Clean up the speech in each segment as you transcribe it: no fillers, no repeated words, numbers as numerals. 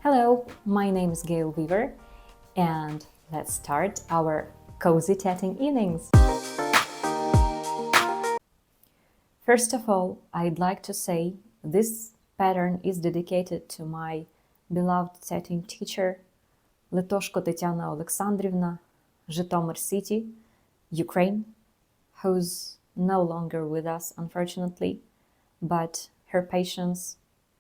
Hello, my name is Gail Weaver, and let's start our cozy tatting evenings. First of all, I'd like to say this pattern is dedicated to my beloved tatting teacher, Letoshko Tetiana Alexandrivna, Zhytomyr City, Ukraine, who's no longer with us, unfortunately, but her patience,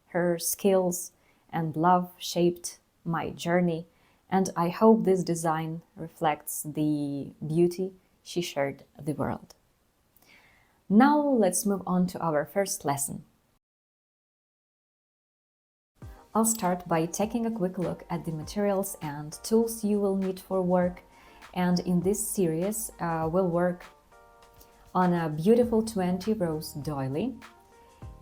her skills, and love shaped my journey, and I hope this design reflects the beauty she shared the world. Now let's move on to our first lesson. I'll start by taking a quick look at the materials and tools you will need for work, and in this series we'll work on a beautiful 20 rows doily,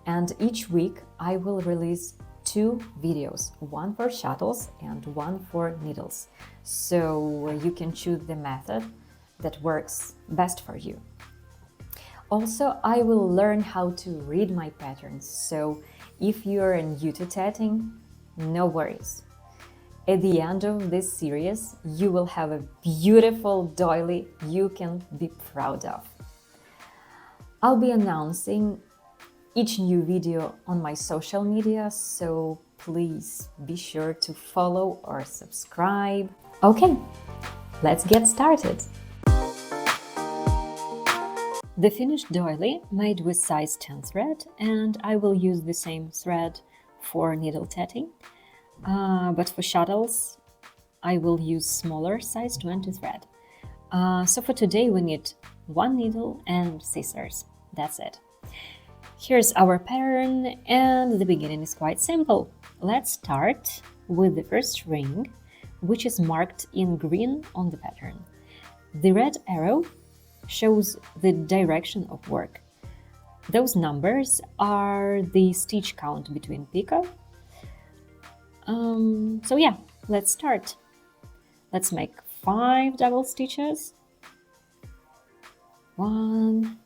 and each week I will release 2 videos, one for shuttles and one for needles, so you can choose the method that works best for you. Also, I will learn how to read my patterns, so if you're new to tatting, no worries. At the end of this series, you will have a beautiful doily you can be proud of. I'll be announcing each new video on my social media, so please be sure to follow or subscribe. Okay, let's get started. The finished doily made with size 10 thread, and I will use the same thread for needle tatting, but for shuttles I will use smaller size 20 thread. So for today we need 1 needle and scissors. That's it. Here's our pattern, and the beginning is quite simple. Let's start with the first ring, which is marked in green on the pattern. The red arrow shows the direction of work. Those numbers are the stitch count between picot. So yeah, let's start. Let's make 5 double stitches. 1,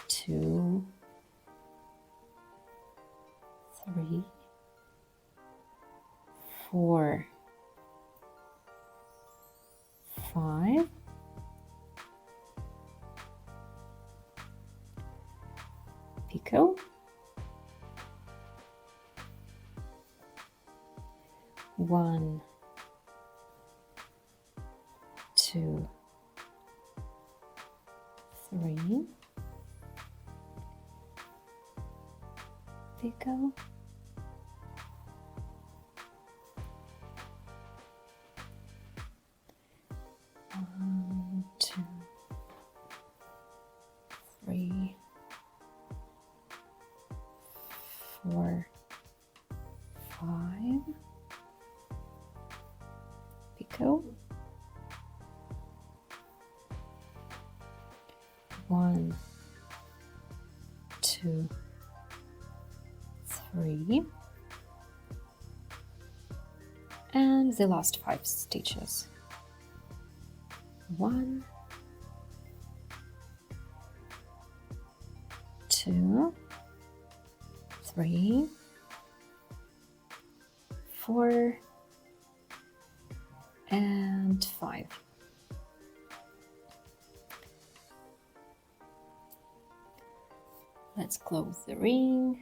2, 3, 4, 5, picot, 1, 2, 3, picot, 1, 2, 3, 4, 5, picot, 1, 2, 3, and the last 5 stitches. 1, 2, 3, 4, and 5. Let's close the ring.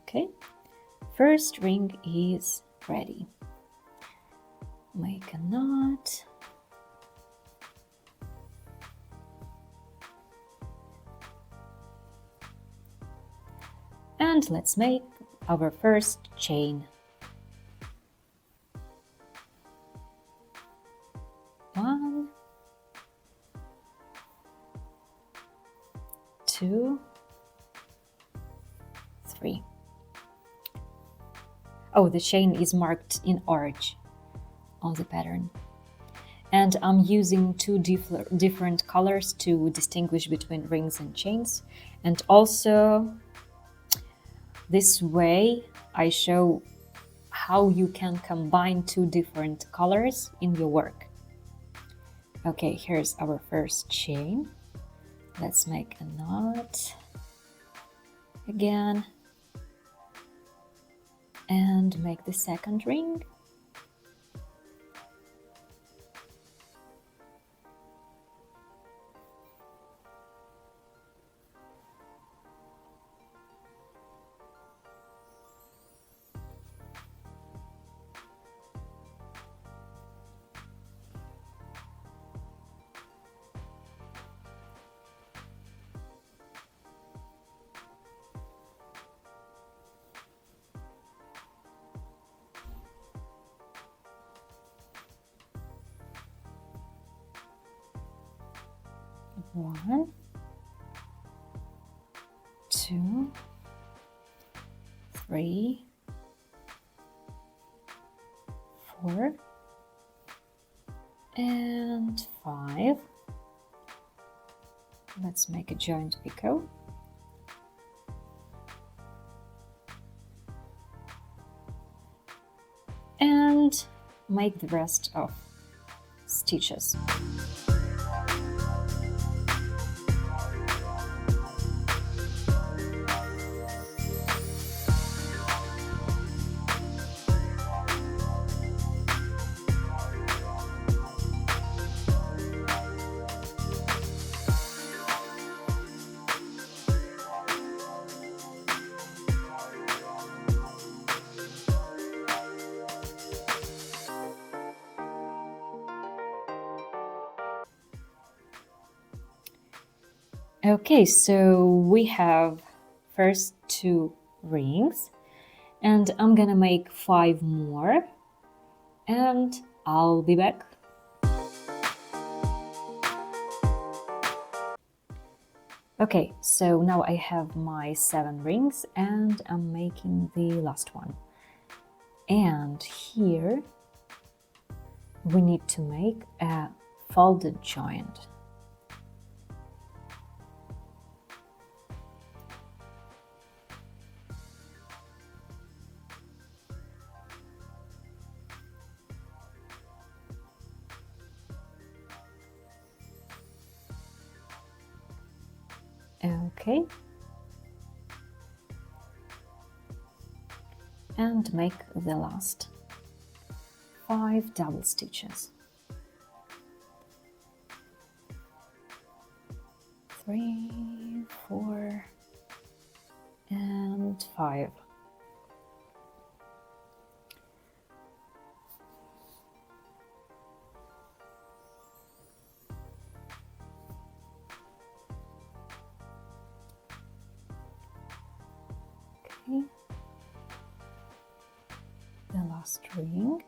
Okay, first ring is ready. Make a knot. And let's make our first chain. 1, 2, 3. Oh, the chain is marked in orange on the pattern. And I'm using 2 different colors to distinguish between rings and chains. And also This way I show how you can combine two different colors in your work. Okay, here's our first chain. Let's make a knot again and make the second ring. One, two, three, four, and 5. Let's make a joint picot. And make the rest of stitches. Okay, so we have first 2 rings, and I'm gonna make 5 more, and I'll be back. Okay, so now I have my 7 rings and I'm making the last one. And here we need to make a folded joint. Okay, and make the last 5 double stitches. 3, 4, and 5. Okay, the last ring,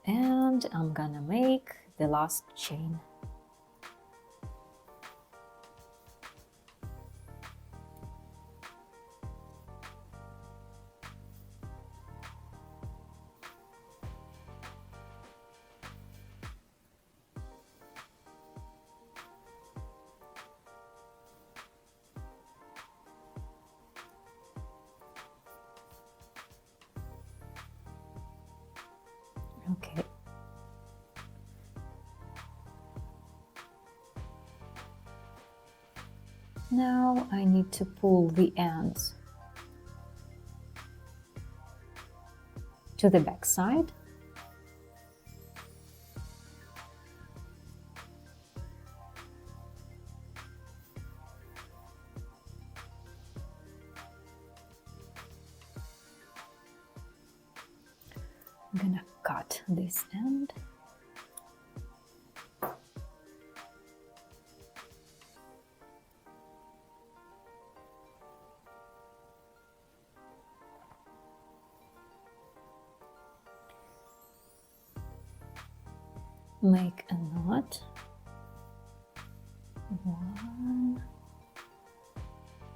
and I'm gonna make the last chain. Okay. Now I need to pull the ends to the back side. I'm gonna cut this end. Make a knot. 1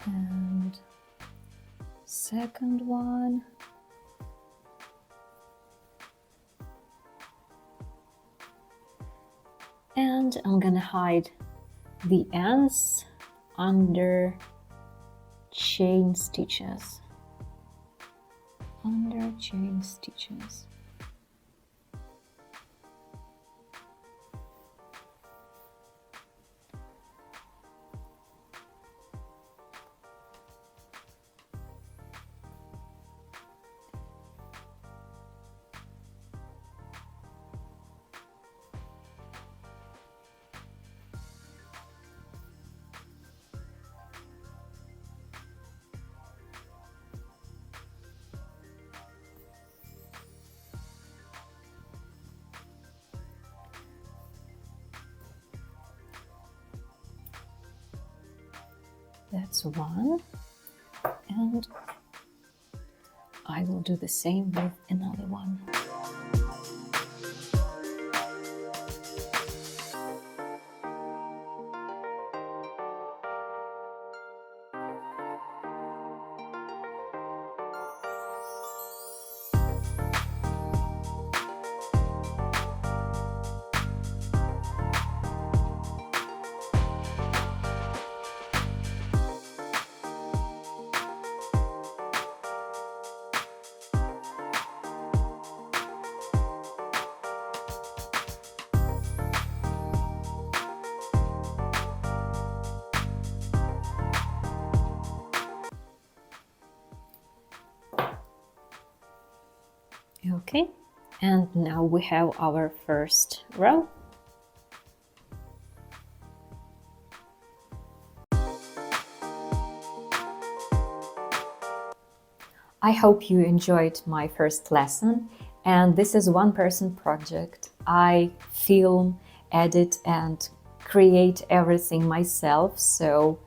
and second one. And I'm gonna hide the ends under chain stitches, under chain stitches. That's one, and I will do the same with another one. Okay, and now we have our first row. I hope you enjoyed my first lesson, and this is one-person project. I film, edit, and create everything myself, so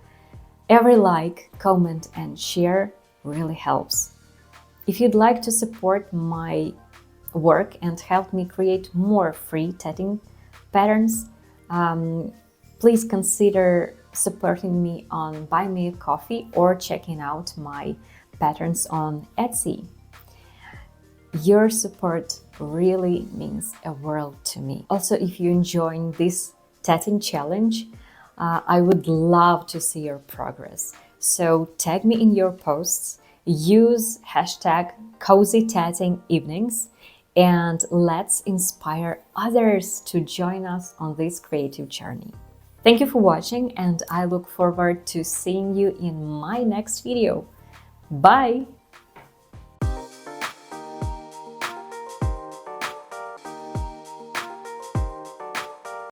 every like, comment, and share really helps. If you'd like to support my work and help me create more free tatting patterns, please consider supporting me on Buy Me a Coffee or checking out my patterns on Etsy. Your support really means a world to me. Also, if you're enjoying this tatting challenge, I would love to see your progress. So tag me in your posts, use hashtag cozy tatting evenings, and let's inspire others to join us on this creative journey. Thank you for watching, and I look forward to seeing you in my next video. Bye!